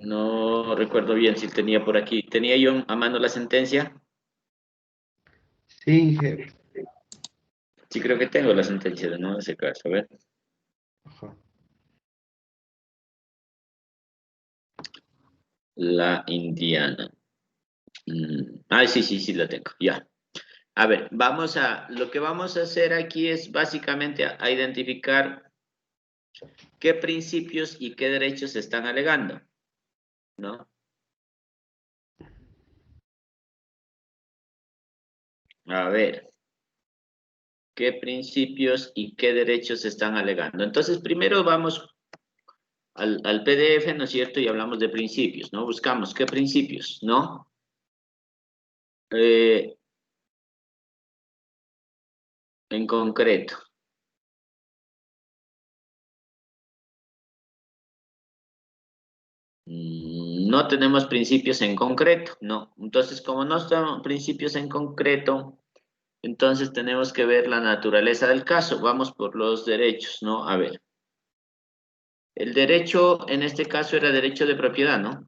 No recuerdo bien si tenía por aquí. ¿Tenía yo a mano la sentencia? Sí, jefe. Sí, creo que tengo la sentencia de no en ese caso. A ver. Ajá. La Indiana. Ah, sí, sí, sí, la tengo. Ya. A ver, lo que vamos a hacer aquí es básicamente a identificar qué principios y qué derechos se están alegando, ¿no? A ver, qué principios y qué derechos se están alegando. Entonces, primero vamos al PDF, ¿no es cierto? Y hablamos de principios, ¿no? Buscamos qué principios, ¿no? Eh, en concreto. No tenemos principios en concreto, ¿no? Entonces, como no son principios en concreto, entonces tenemos que ver la naturaleza del caso. Vamos por los derechos, ¿no? A ver. El derecho, en este caso, era derecho de propiedad, ¿no?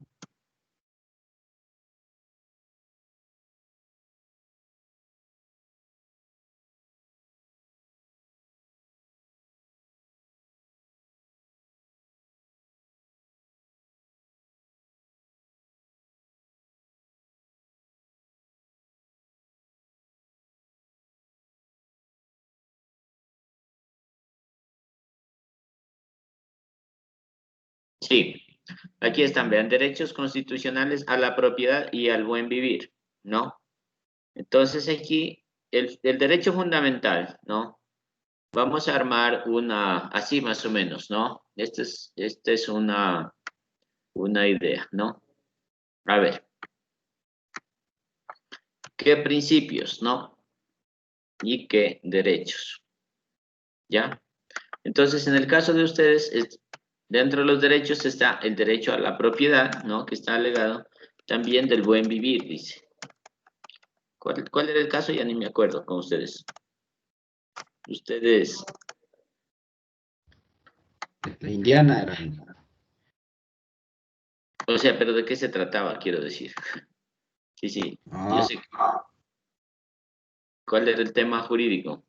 Sí. Aquí están, vean, derechos constitucionales a la propiedad y al buen vivir, ¿no? Entonces aquí, el derecho fundamental, ¿no? Vamos a armar una, así más o menos, ¿no? Esta es una idea, ¿no? A ver, ¿qué principios, no? Y qué derechos, ¿ya? Entonces, en el caso de ustedes, dentro de los derechos está el derecho a la propiedad, ¿no? Que está alegado, también del buen vivir, dice. ¿Cuál era el caso? Ya ni me acuerdo con ustedes. Ustedes, La Indiana era. o sea, pero ¿de qué se trataba? Quiero decir. Sí, sí, yo Ah, sé cuál era el tema jurídico.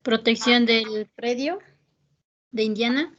Protección del predio de Indiana.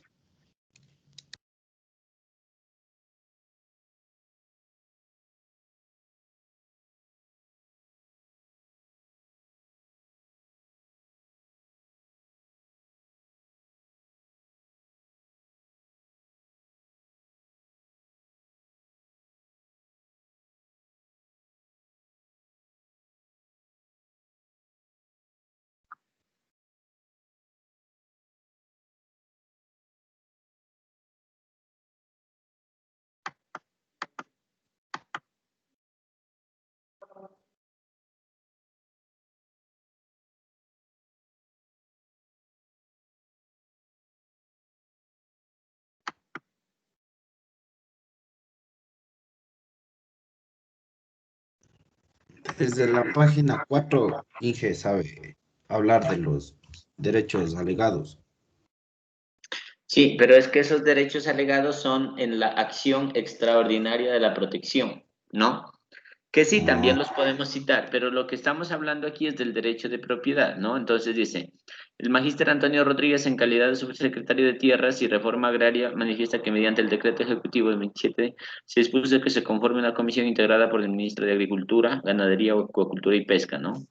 desde la página 4, Inge sabe hablar de los derechos alegados. Sí, pero es que esos derechos alegados son en la acción extraordinaria de la protección, ¿no? Que sí, Ah, también los podemos citar, pero lo que estamos hablando aquí es del derecho de propiedad, ¿no? Entonces dice, el magíster Antonio Rodríguez, en calidad de subsecretario de Tierras y Reforma Agraria, manifiesta que mediante el decreto ejecutivo del 27 se dispuso que se conforme una comisión integrada por el ministro de Agricultura, Ganadería, Acuacultura y Pesca, ¿no?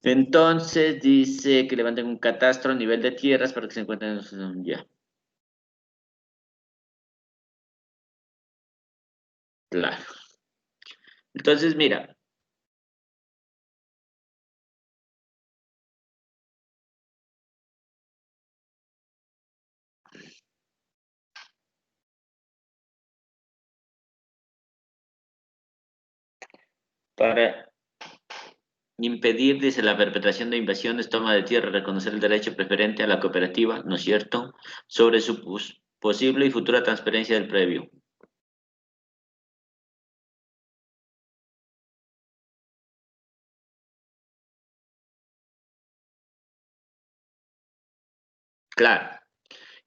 Entonces dice que levanten un catastro a nivel de tierras para que se encuentren ya, claro. Entonces, mira, para impedir, dice, la perpetración de invasiones, toma de tierra, reconocer el derecho preferente a la cooperativa, ¿no es cierto?, sobre su posible y futura transferencia del previo. Claro,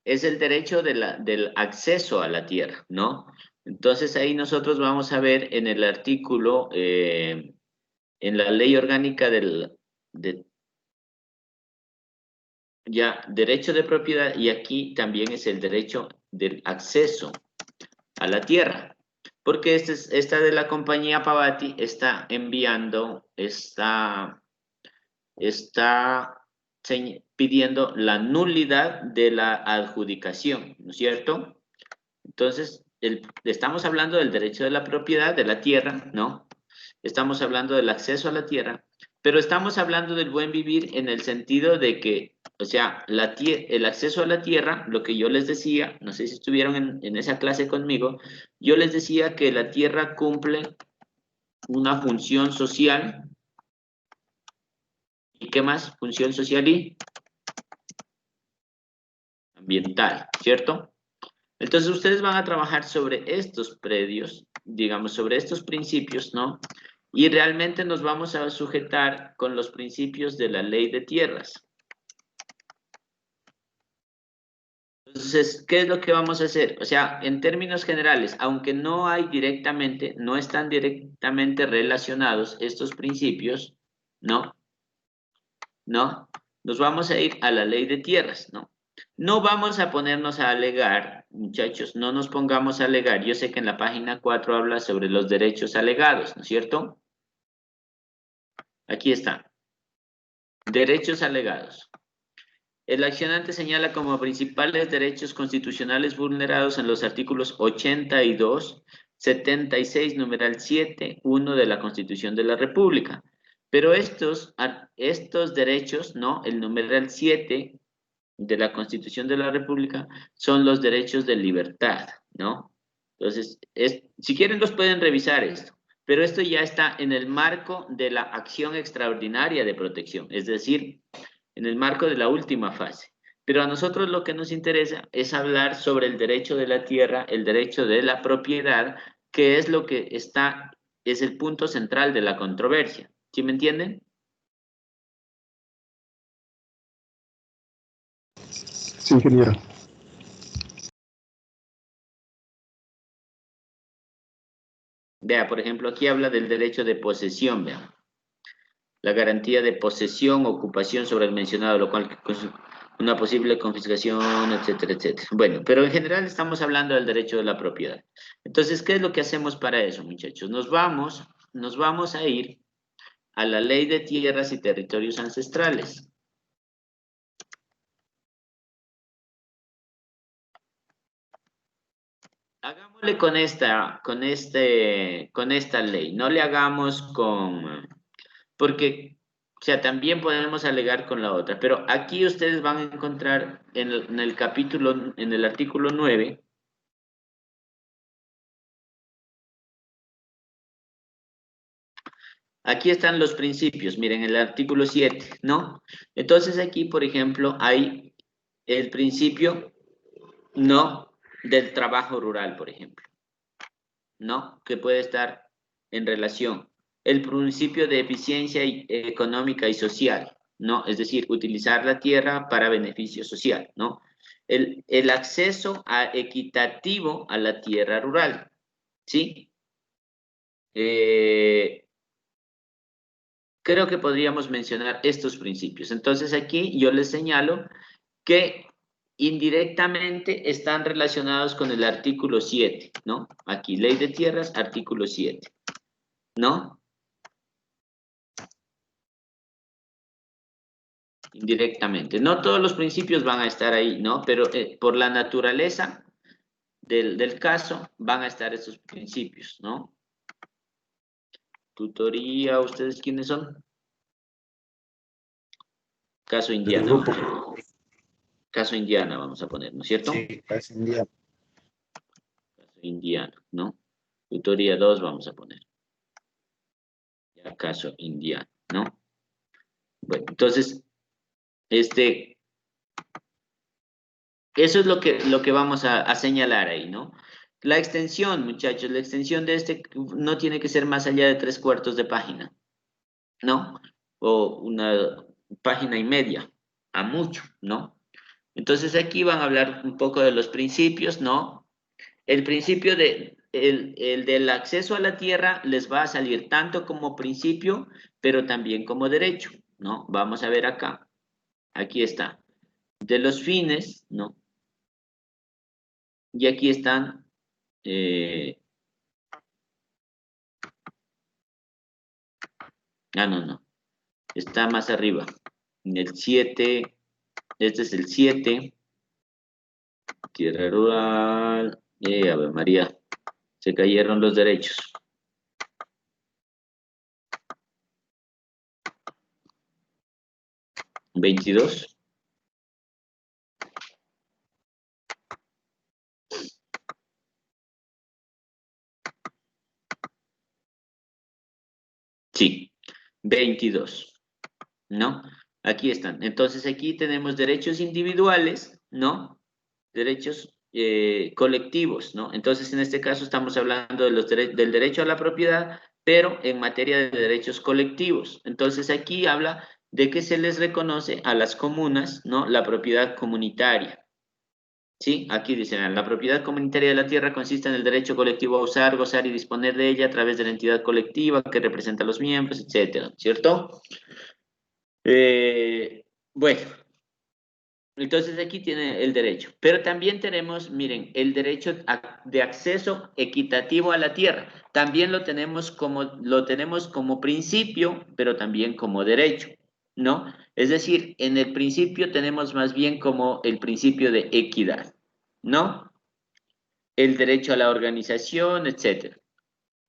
es el derecho del acceso a la tierra, ¿no? Entonces ahí nosotros vamos a ver en el artículo, en la ley orgánica ya, derecho de propiedad, y aquí también es el derecho del acceso a la tierra. Porque esta de la compañía Pavati está enviando, está pidiendo la nulidad de la adjudicación, ¿no es cierto? Entonces, estamos hablando del derecho de la propiedad de la tierra, ¿no? Estamos hablando del acceso a la tierra, pero estamos hablando del buen vivir en el sentido de que, o sea, el acceso a la tierra, lo que yo les decía, no sé si estuvieron en esa clase conmigo, yo les decía que la tierra cumple una función social. ¿Y qué más? Función social y ambiental, ¿cierto? Entonces ustedes van a trabajar sobre estos predios, digamos, sobre estos principios, ¿no? Y realmente nos vamos a sujetar con los principios de la ley de tierras. Entonces, ¿qué es lo que vamos a hacer? O sea, en términos generales, aunque no están directamente relacionados estos principios, ¿no? ¿No? Nos vamos a ir a la ley de tierras, ¿no? No vamos a ponernos a alegar, muchachos, no nos pongamos a alegar. Yo sé que en la página 4 habla sobre los derechos alegados, ¿no es cierto? Aquí está. Derechos alegados. El accionante señala como principales derechos constitucionales vulnerados en los artículos 82, 76, numeral 7, 1 de la Constitución de la República. Pero estos derechos, ¿no? El numeral 7 de la Constitución de la República son los derechos de libertad, ¿no? Entonces, si quieren los pueden revisar esto, pero esto ya está en el marco de la acción extraordinaria de protección, es decir, en el marco de la última fase. Pero a nosotros lo que nos interesa es hablar sobre el derecho de la tierra, el derecho de la propiedad, que es lo que es el punto central de la controversia. ¿Sí me entienden? Sí, ingeniero. Vea, por ejemplo, aquí habla del derecho de posesión, vea. La garantía de posesión, ocupación sobre el mencionado, lo cual una posible confiscación, etcétera, etcétera. Bueno, pero en general estamos hablando del derecho de la propiedad. Entonces, ¿qué es lo que hacemos para eso, muchachos? Nos vamos a ir a la Ley de Tierras y Territorios Ancestrales. Hagámosle con esta ley, no le hagamos porque, o sea, también podemos alegar con la otra, pero aquí ustedes van a encontrar en el capítulo, en el artículo 9, aquí están los principios, miren, el artículo 7, ¿no? Entonces aquí, por ejemplo, hay el principio, ¿no? Del trabajo rural, por ejemplo, ¿no? Que puede estar en relación. El principio de eficiencia económica y social, ¿no? Es decir, utilizar la tierra para beneficio social, ¿no? El acceso equitativo a la tierra rural, ¿sí? Creo que podríamos mencionar estos principios. Entonces aquí yo les señalo que indirectamente están relacionados con el artículo 7, ¿no? Aquí, Ley de Tierras, artículo 7, ¿no? Indirectamente. No todos los principios van a estar ahí, ¿no? Pero por la naturaleza del caso van a estar estos principios, ¿no? Tutoría, ¿ustedes quiénes son? Caso Del Indiana. grupo. Caso Indiana vamos a poner, ¿no es cierto? Sí, casi un día. Caso Indiana, ¿no? Tutoría 2 vamos a poner. Ya, caso Indiana, ¿no? Bueno, entonces, eso es lo que vamos a señalar ahí, ¿no? La extensión, muchachos, la extensión de no tiene que ser más allá de 3/4 de página, ¿no? O una página y media, a mucho, ¿no? Entonces aquí van a hablar un poco de los principios, ¿no? El principio el del acceso a la tierra les va a salir tanto como principio, pero también como derecho, ¿no? Vamos a ver acá. Aquí está. De los fines, ¿no? Y aquí están... no. Está más arriba. En el 7. Este es el 7. Tierra rural. Ave María. Se cayeron los derechos. ¿22? Sí, 22, ¿no? Aquí están. Entonces aquí tenemos derechos individuales, ¿no? Derechos colectivos, ¿no? Entonces en este caso estamos hablando de del derecho a la propiedad, pero en materia de derechos colectivos. Entonces aquí habla de que se les reconoce a las comunas, ¿no? La propiedad comunitaria. Sí, aquí dicen, la propiedad comunitaria de la tierra consiste en el derecho colectivo a usar, gozar y disponer de ella a través de la entidad colectiva que representa a los miembros, etcétera, ¿cierto? Bueno, entonces aquí tiene el derecho, pero también tenemos, miren, el derecho de acceso equitativo a la tierra. También lo tenemos como principio, pero también como derecho, ¿no? Es decir, en el principio tenemos más bien como el principio de equidad, ¿no? El derecho a la organización, etcétera.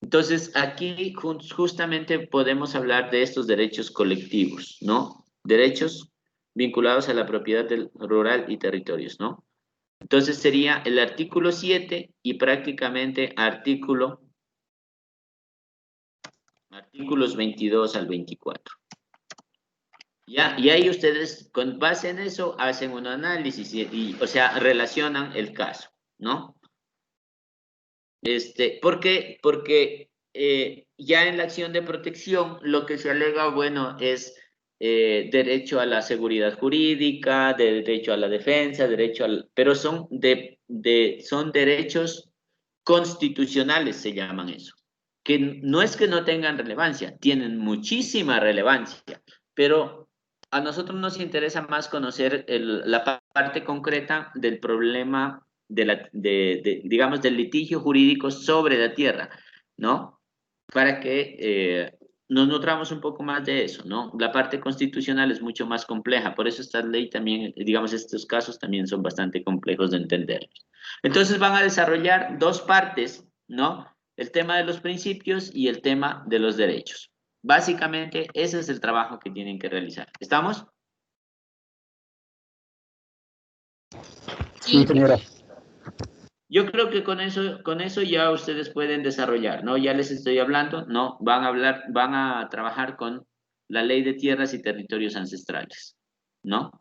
Entonces, aquí justamente podemos hablar de estos derechos colectivos, ¿no? Derechos vinculados a la propiedad rural y territorios, ¿no? Entonces sería el artículo 7 y prácticamente artículos 22 al 24. ¿Ya? Y ahí ustedes, con base en eso, hacen un análisis o sea, relacionan el caso, ¿no? ¿Por qué? Porque ya en la acción de protección lo que se alega, bueno, es derecho a la seguridad jurídica, derecho a la defensa, pero son son derechos constitucionales, se llaman eso. Que no es que no tengan relevancia, tienen muchísima relevancia, pero a nosotros nos interesa más conocer la parte concreta del problema digamos, del litigio jurídico sobre la tierra, ¿no? Para que nos nutramos un poco más de eso, ¿no? La parte constitucional es mucho más compleja, por eso esta ley también, digamos, estos casos también son bastante complejos de entender. Entonces van a desarrollar dos partes, ¿no? El tema de los principios y el tema de los derechos. Básicamente, ese es el trabajo que tienen que realizar. ¿Estamos? Sí, ingeniera. Yo creo que con eso ya ustedes pueden desarrollar, ¿no? Ya les estoy hablando, ¿no? Van a trabajar con la ley de tierras y territorios ancestrales, ¿no?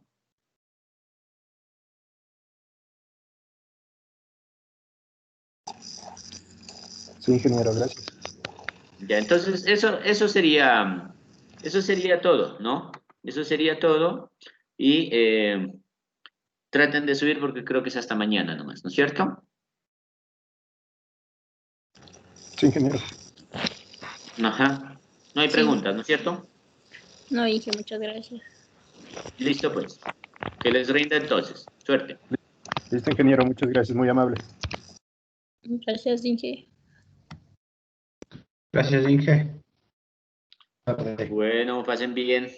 Sí, ingeniero, gracias. Ya, entonces eso sería todo, ¿no? Eso sería todo y traten de subir porque creo que es hasta mañana nomás, ¿no es cierto? Sí, ingeniero. Ajá. No hay Sí. preguntas, ¿no es cierto? No, Inge, muchas gracias. Listo, pues. Que les rinda entonces. Suerte. Listo, ingeniero, muchas gracias, muy amable. Gracias, Inge. Gracias, Inge. Bueno, pasen bien.